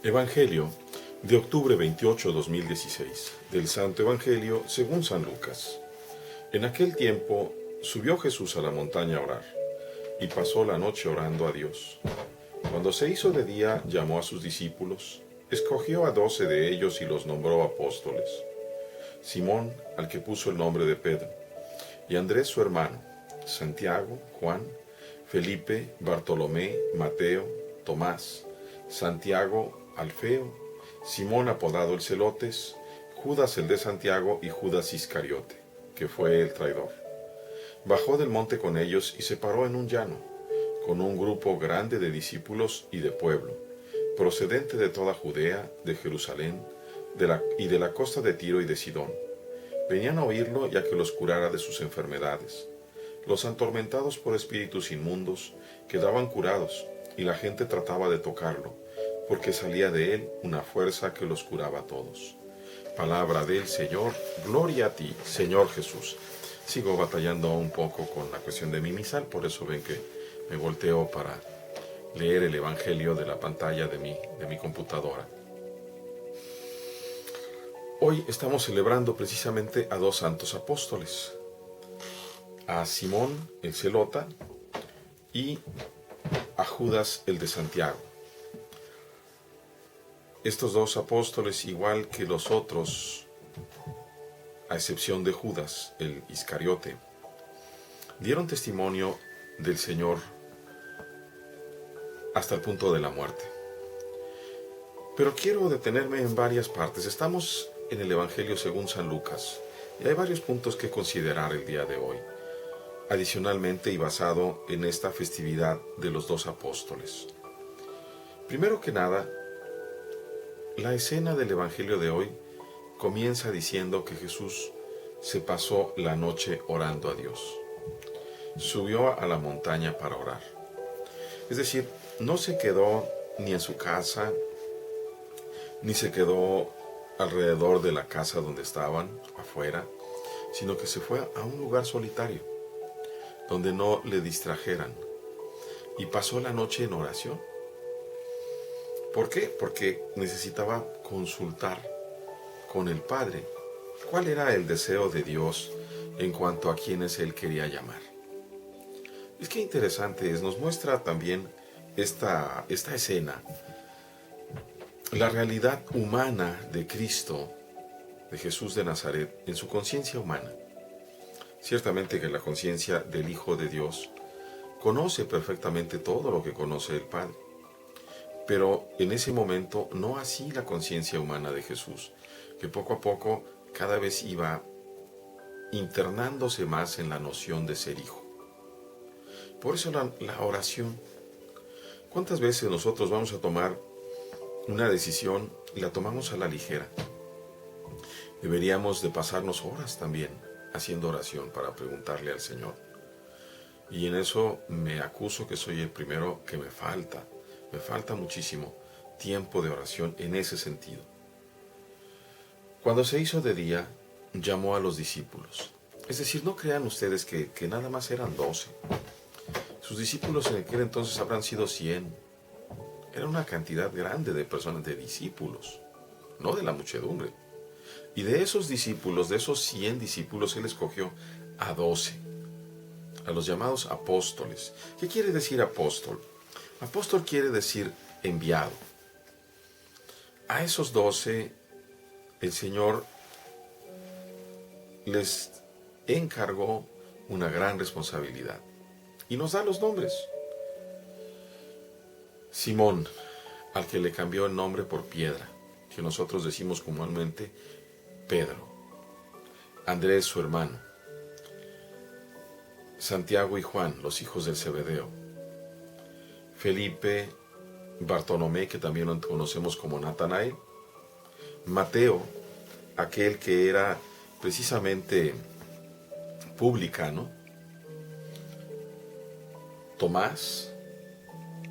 Evangelio de octubre 28, 2016, del Santo Evangelio según San Lucas. En aquel tiempo subió Jesús a la montaña a orar, y pasó la noche orando a Dios. Cuando se hizo de día, llamó a sus discípulos, escogió a 12 de ellos y los nombró apóstoles: Simón, al que puso el nombre de Pedro, y Andrés su hermano, Santiago, Juan, Felipe, Bartolomé, Mateo, Tomás, Santiago, Alfeo, Simón apodado el Celotes, Judas el de Santiago y Judas Iscariote, que fue el traidor. Bajó del monte con ellos y se paró en un llano, con un grupo grande de discípulos y de pueblo, procedente de toda Judea, de Jerusalén y de la costa de Tiro y de Sidón. Venían a oírlo y a que los curara de sus enfermedades. Los atormentados por espíritus inmundos quedaban curados, y la gente trataba de tocarlo, porque salía de él una fuerza que los curaba a todos. Palabra del Señor, gloria a ti, Señor Jesús. Sigo batallando un poco con la cuestión de mi misal, por eso ven que me volteo para leer el Evangelio de la pantalla de mi computadora. Hoy estamos celebrando precisamente a dos santos apóstoles, a Simón el Celota y a Judas el de Santiago. Estos dos apóstoles, igual que los otros, a excepción de Judas el Iscariote, dieron testimonio del Señor hasta el punto de la muerte. Pero quiero detenerme en varias partes. Estamos en el Evangelio según San Lucas, y hay varios puntos que considerar el día de hoy, adicionalmente y basado en esta festividad de los dos apóstoles. Primero que nada, la escena del Evangelio de hoy comienza diciendo que Jesús se pasó la noche orando a Dios. Subió a la montaña para orar. Es decir, no se quedó ni en su casa, ni se quedó alrededor de la casa donde estaban, afuera, sino que se fue a un lugar solitario, donde no le distrajeran, y pasó la noche en oración. ¿Por qué? Porque necesitaba consultar con el Padre cuál era el deseo de Dios en cuanto a quienes Él quería llamar. Es que interesante es, nos muestra también esta escena, la realidad humana de Cristo, de Jesús de Nazaret, en su conciencia humana. Ciertamente que la conciencia del Hijo de Dios conoce perfectamente todo lo que conoce el Padre, pero en ese momento no así la conciencia humana de Jesús, que poco a poco cada vez iba internándose más en la noción de ser hijo. Por eso la oración. ¿Cuántas veces nosotros vamos a tomar una decisión y la tomamos a la ligera? Deberíamos de pasarnos horas también haciendo oración para preguntarle al Señor. Y en eso me acuso que soy el primero que me falta muchísimo tiempo de oración en ese sentido. Cuando se hizo de día, llamó a los discípulos. Es decir, no crean ustedes que nada más eran 12. Sus discípulos en aquel entonces habrán sido 100. Era una cantidad grande de personas, de discípulos, no de la muchedumbre. Y de esos discípulos, de esos 100 discípulos, Él escogió a 12, a los llamados apóstoles. ¿Qué quiere decir apóstol? Apóstol quiere decir enviado. A esos 12, el Señor les encargó una gran responsabilidad. Y nos da los nombres. Simón, al que le cambió el nombre por Piedra, que nosotros decimos comúnmente Pedro. Andrés, su hermano. Santiago y Juan, los hijos de Zebedeo. Felipe, Bartolomé, que también lo conocemos como Natanael. Mateo, aquel que era precisamente publicano. Tomás,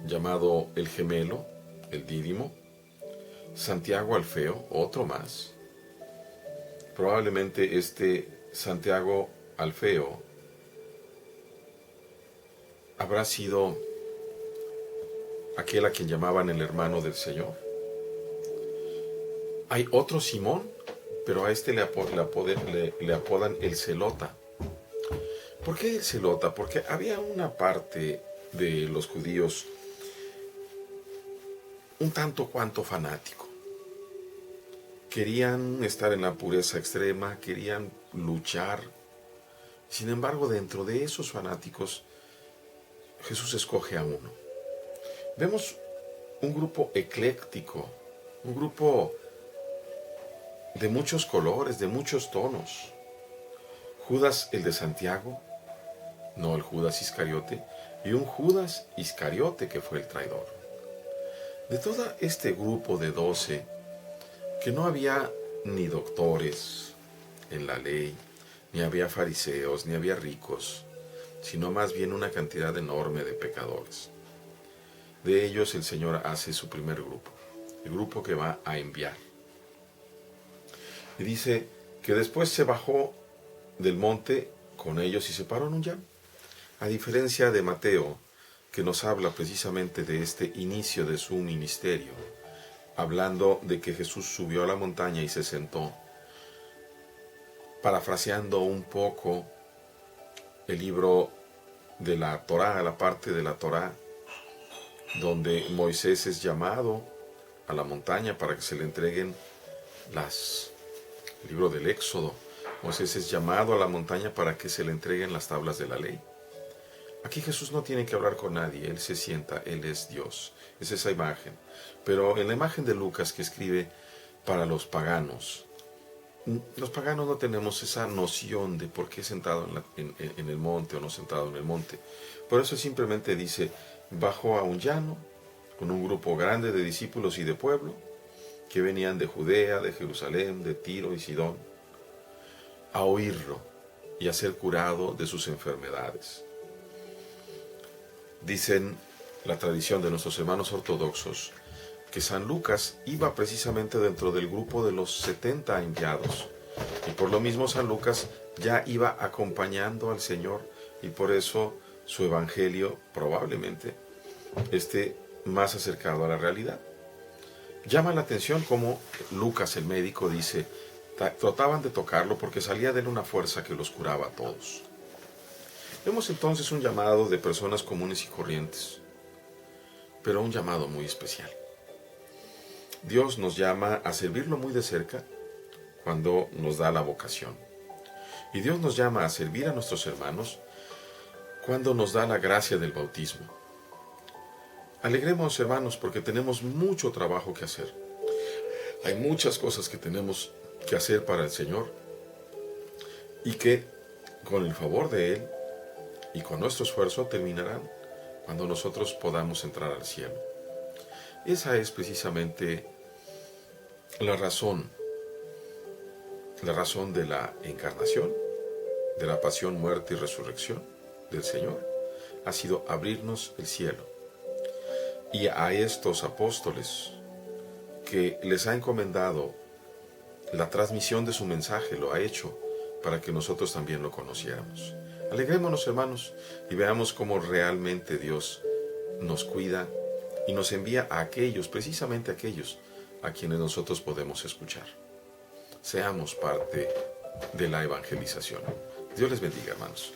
llamado el gemelo, el dídimo. Santiago Alfeo, otro más. Probablemente este Santiago Alfeo habrá sido aquel a quien llamaban el hermano del Señor. Hay otro Simón, pero a este le apodan el Zelota. ¿Por qué el Zelota? Porque había una parte de los judíos un tanto cuanto fanático. Querían estar en la pureza extrema, querían luchar. Sin embargo, dentro de esos fanáticos, Jesús escoge a uno. Vemos un grupo ecléctico, un grupo de muchos colores, de muchos tonos. Judas el de Santiago, no el Judas Iscariote, y un Judas Iscariote que fue el traidor. De todo este grupo de 12, que no había ni doctores en la ley, ni había fariseos, ni había ricos, sino más bien una cantidad enorme de pecadores. De ellos el Señor hace su primer grupo, el grupo que va a enviar. Y dice que después se bajó del monte con ellos y se paró en un llano. A diferencia de Mateo, que nos habla precisamente de este inicio de su ministerio, hablando de que Jesús subió a la montaña y se sentó, parafraseando un poco el libro de la Torá, la parte de la Torá, donde Moisés es llamado a la montaña para que se le entreguen el libro del Éxodo. Moisés es llamado a la montaña para que se le entreguen las tablas de la ley. Aquí Jesús no tiene que hablar con nadie, Él se sienta, Él es Dios. Es esa imagen. Pero en la imagen de Lucas que escribe para los paganos no tenemos esa noción de por qué sentado en el monte o no sentado en el monte. Por eso simplemente dice, bajó a un llano con un grupo grande de discípulos y de pueblo que venían de Judea, de Jerusalén, de Tiro y Sidón, a oírlo y a ser curado de sus enfermedades. Dicen la tradición de nuestros hermanos ortodoxos que San Lucas iba precisamente dentro del grupo de los 70 enviados, y por lo mismo San Lucas ya iba acompañando al Señor, y por eso su evangelio probablemente esté más acercado a la realidad. Llama la atención como Lucas, el médico, dice, trataban de tocarlo porque salía de él una fuerza que los curaba a todos. Vemos entonces un llamado de personas comunes y corrientes, pero un llamado muy especial. Dios nos llama a servirlo muy de cerca cuando nos da la vocación. Y Dios nos llama a servir a nuestros hermanos cuando nos da la gracia del bautismo. Alegremos, hermanos, porque tenemos mucho trabajo que hacer. Hay muchas cosas que tenemos que hacer para el Señor y que, con el favor de Él y con nuestro esfuerzo, terminarán cuando nosotros podamos entrar al cielo. Esa es precisamente la razón de la encarnación, de la pasión, muerte y resurrección del Señor, ha sido abrirnos el cielo. Y a estos apóstoles que les ha encomendado la transmisión de su mensaje, lo ha hecho para que nosotros también lo conociéramos. Alegrémonos, hermanos, y veamos cómo realmente Dios nos cuida y nos envía a aquellos, precisamente aquellos, a quienes nosotros podemos escuchar. Seamos parte de la evangelización. Dios les bendiga, hermanos.